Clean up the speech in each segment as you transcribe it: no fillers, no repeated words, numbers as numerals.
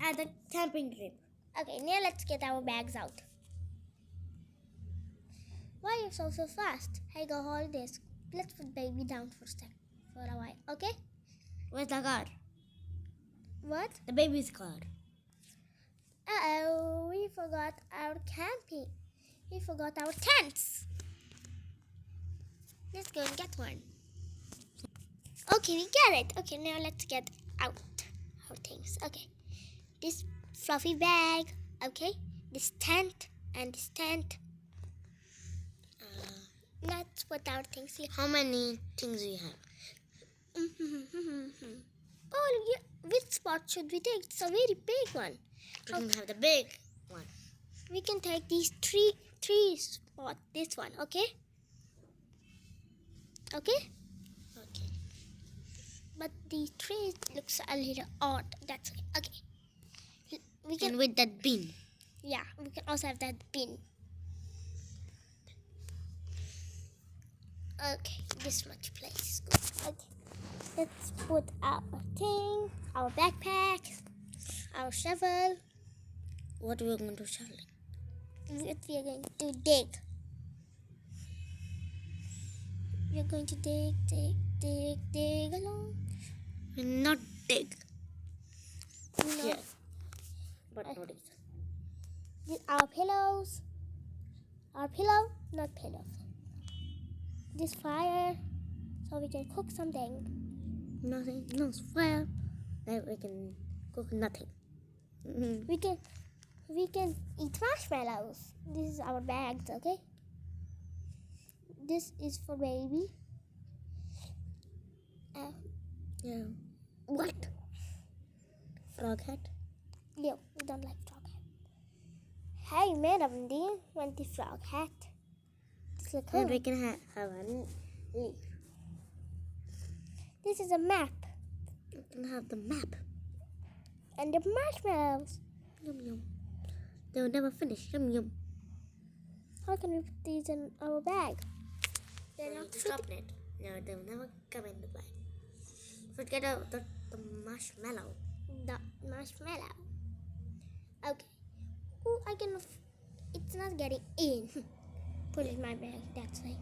at the camping trip. Okay, now let's get our bags out. Why are you so fast? Hey, go hold this. Let's put baby down for a while, okay? Where's the car? What? The baby's car. Uh-oh, we forgot our camping. We forgot our tents. Let's go and get one. Okay, we get it. Okay, now let's get out our things. Okay, this fluffy bag. Okay, this tent and this tent. Let's put our things here. How many things we have? Oh, yeah. Which spot should we take? It's a very big one. We can have the big one. We can take these three spots. This one, okay? Okay? Okay. But the tree looks a little odd. That's okay. Okay. We can. And with that bin. Yeah, we can also have that bin. Okay, this much place is good. Okay. Let's put our thing, our backpack, our shovel. What are we going to shovel? What we are going to dig. We are going to dig along. Not dig. No. Yeah. But not it. Our pillows. Our pillow, not pillows. This fire, so we can cook something. Nothing. No fire. Then we can cook nothing. We can eat marshmallows. This is our bags, okay? This is for baby. Yeah. What? Frog hat. No, we don't like frog hat. Hey, madam, do you want the frog hat? Just look And cool. we can have a leaf. This is a map We can have the map. and the marshmallows. Yum yum. They'll never finish. Yum yum. How can we put these in our bag? They're We not need to fit. stop it. No, they'll never come in the bag. Forget about the marshmallow. The marshmallow. Okay. Oh, I can. It's not getting in. Put it in my bag. That's fine.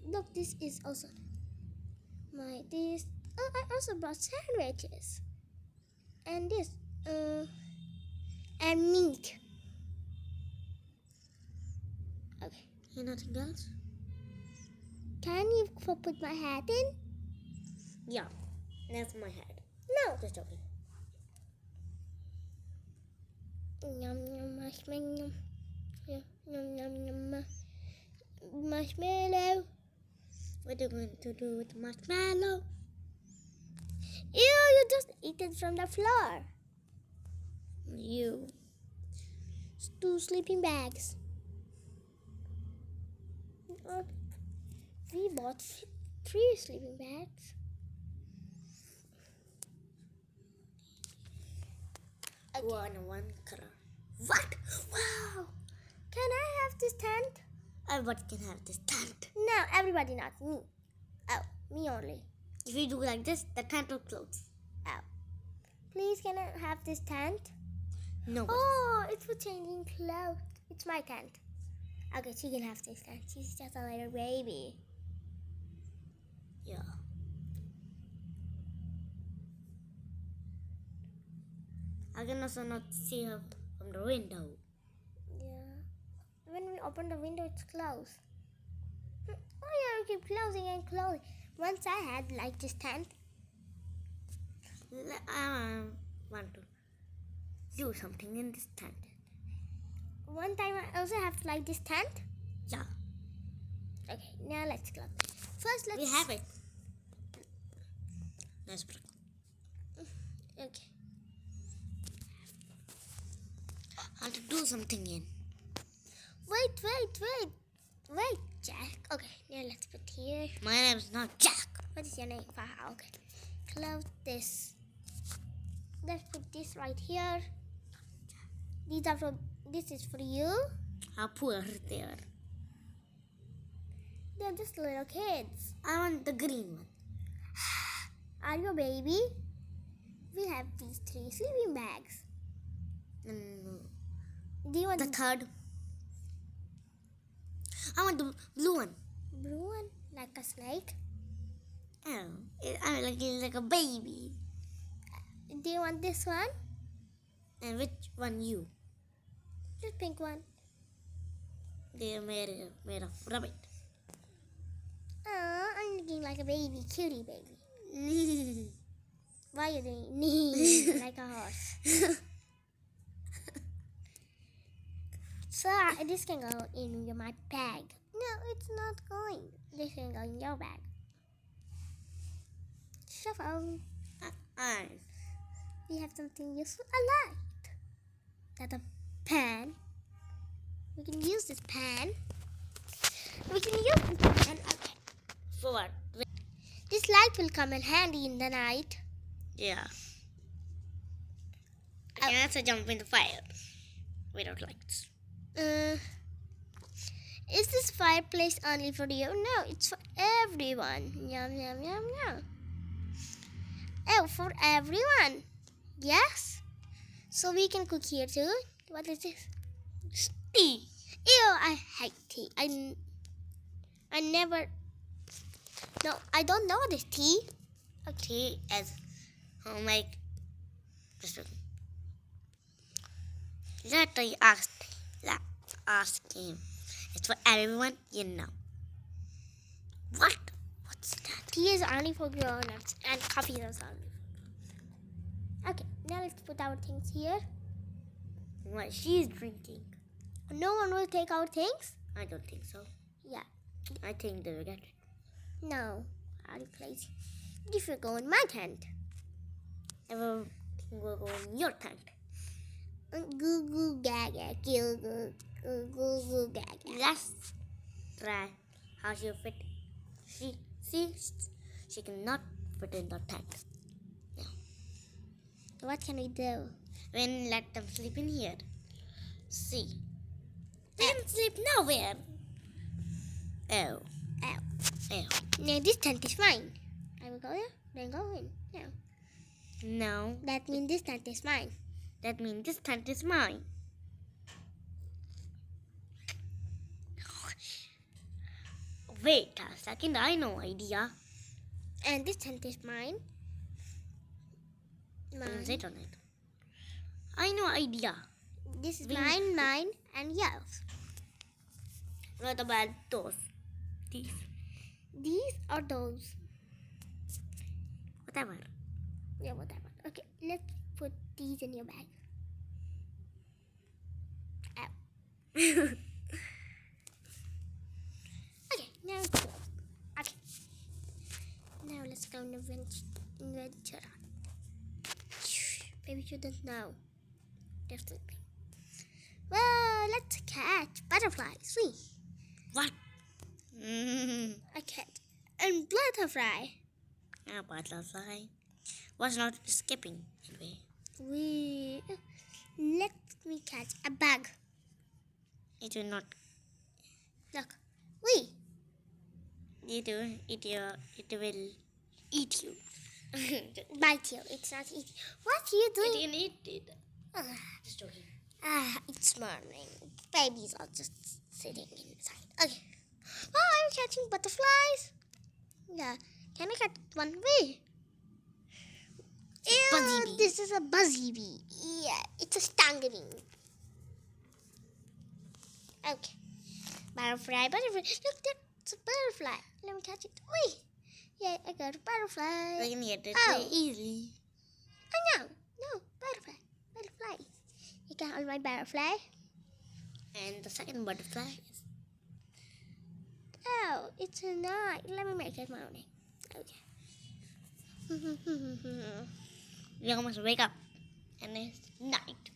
Look, this is also this. Oh, I also brought sandwiches. And this. And meat. Okay. And nothing else? Can you put my hat in? Yeah. That's my head. No. Just joking. Yum yum marshmallow. Yum yum yum yum. Marshmallow. What are you going to do with the marshmallow? Ew, you just eat it from the floor. You. 2 sleeping bags. We bought 3 sleeping bags. Okay. One color. What? Wow. Can I have this tent? Everybody can have this tent. No, everybody, not me. Oh, me only. If you do like this, the tent will close. Oh. Please, can I have this tent? No. Oh, it's for changing clothes. It's my tent. Okay, she can have this tent. She's just a little baby. Yeah. I can also not see her from the window. Yeah. When we open the window, it's closed. Oh yeah, we keep closing and closing. Once I had like this tent. I want to do something in this tent. One time I also have like this tent. Yeah. Okay, now let's close. First, let's. We have it. Let's put it. Okay. I have to do something in. Wait, Jack. Okay, now let's put here. My name is not Jack. What is your name? Okay. Close this. Let's put this right here. These are for. This is for you. I'll put her there. They're just little kids. I want the green one. I are you a baby? We have these 3 sleeping bags. Do you want The third. I want the blue one. blue one, like a snake? Oh, I'm like a baby. Do you want this one? And which one you? This pink one. They're made of rabbit. Oh, I'm looking like a baby, cutie baby. Why are you doing like a horse? So this can go in my bag. No, it's not going. This can go in your bag. Shuffle. And We have something useful. A light. That's a pen. We can use this pen. We can use this pen. Okay. for what? This light will come in handy in the night. Yeah. I can also jump in the fire without lights. Is this fireplace only for you? No, it's for everyone. Yum, yum, yum, yum. Oh, for everyone. Yes. So we can cook here too. What is this? Tea. Ew, I hate tea. I never. No, I don't know this tea. Tea as like. Just a- Let I ask him. It's for everyone, you know. What? What's that? Tea is only for grown-ups and coffee is only. Okay, now let's put our things here. What she's drinking? No one will take our things? I don't think so. Yeah. I think they will get it. No. Are you crazy? If you go in my tent. Everything will go in your tent. Goo goo gaga. Goo goo goo goo gaga. Let's try how she'll fit. She cannot fit in the tent. What can we do? When let them sleep in here. See. They can sleep nowhere. Oh. Ow. Oh. Now this tent is mine. I will go there, then go in. No. No. That means this tent is mine. That means this tent is mine. Wait a second, I know idea. And this tent is mine. Don't sit on it. I know idea. This is We- mine, and yours. What about those? These. These or those? Whatever. Yeah, whatever. Okay, let's put these in your bag. Ow. Okay, now it's closed. Okay. Now let's go on adventure. Baby shouldn't know. They're sleeping. Well, let's catch butterflies. See, What? a cat and butterfly. A butterfly was not skipping anyway. Let me catch a bug. It will not. Look, It will eat you. bite you. It's not eating. What are you It doing? can eat it. Just joking. It's morning. Babies are just sitting inside. Okay. Oh, I'm catching butterflies. Yeah. Can I catch one? Wait. a buzzy bee. This is a buzzy bee. Yeah, it's a stinging. Okay. Butterfly. Look, that's a butterfly. Let me catch it. Wait. Yeah, I got a butterfly. They can eat it Oh. very easily. Oh, no, butterfly. You can hold my butterfly. And the second butterfly is. Oh, it's a night. Let me make it morning. Okay. You almost wake up. And it's night.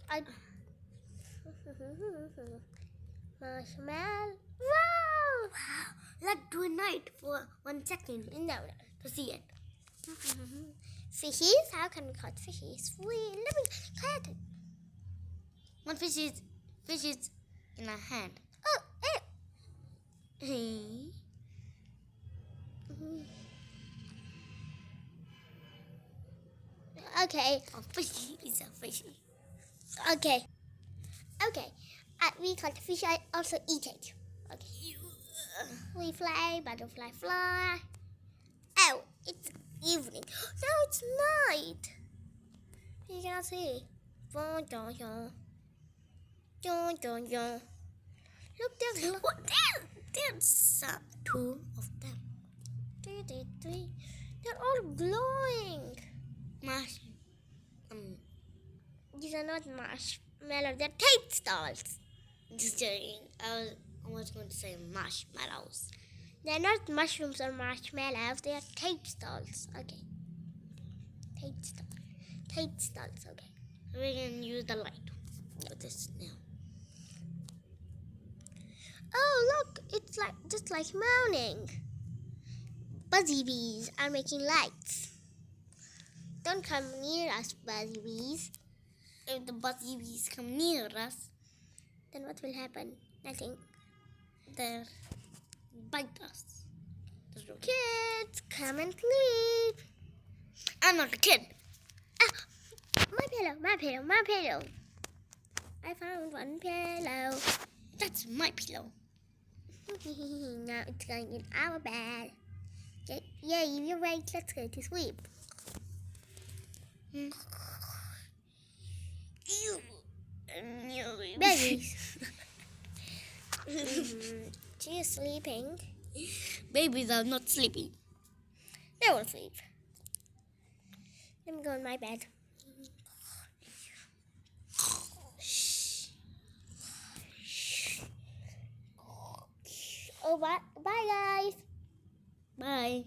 I. Marshmallow. Wow! Let's do a night for 1 second No. to see it. Fishies? How can we catch fishies? Let me catch it. One fish is in a hand. Oh, Hey. Okay. Oh, fishy is a fishy. Okay. Okay. We caught the fish. I also eat it. Okay. We fly, butterfly fly. Oh, it's evening. No, it's night. You can see. Look, there's What? There's two of them. They're all glowing. Mash. These are not marshmallows. They're tape stalls. Just joking. I was going to say marshmallows. They're not mushrooms or marshmallows. They are tape stalls. Okay. Tape stalls. Tape stalls. Okay. We can use the light for this now. Oh, look! It's like just like morning. Buzzy bees are making lights. Don't come near us, buzzy bees. If the buzzy bees come near us, Then what will happen? Nothing. they'll bite us. That's okay. Kids, come and sleep. I'm not a kid. My pillow, my pillow, my pillow. I found one pillow. That's my pillow. Now it's going in our bed. Yay, you're right. Let's go to sleep. Ew. Babies. She is sleeping. Babies are not sleepy. They will sleep. Let me go in my bed. Oh, bye, guys. Bye.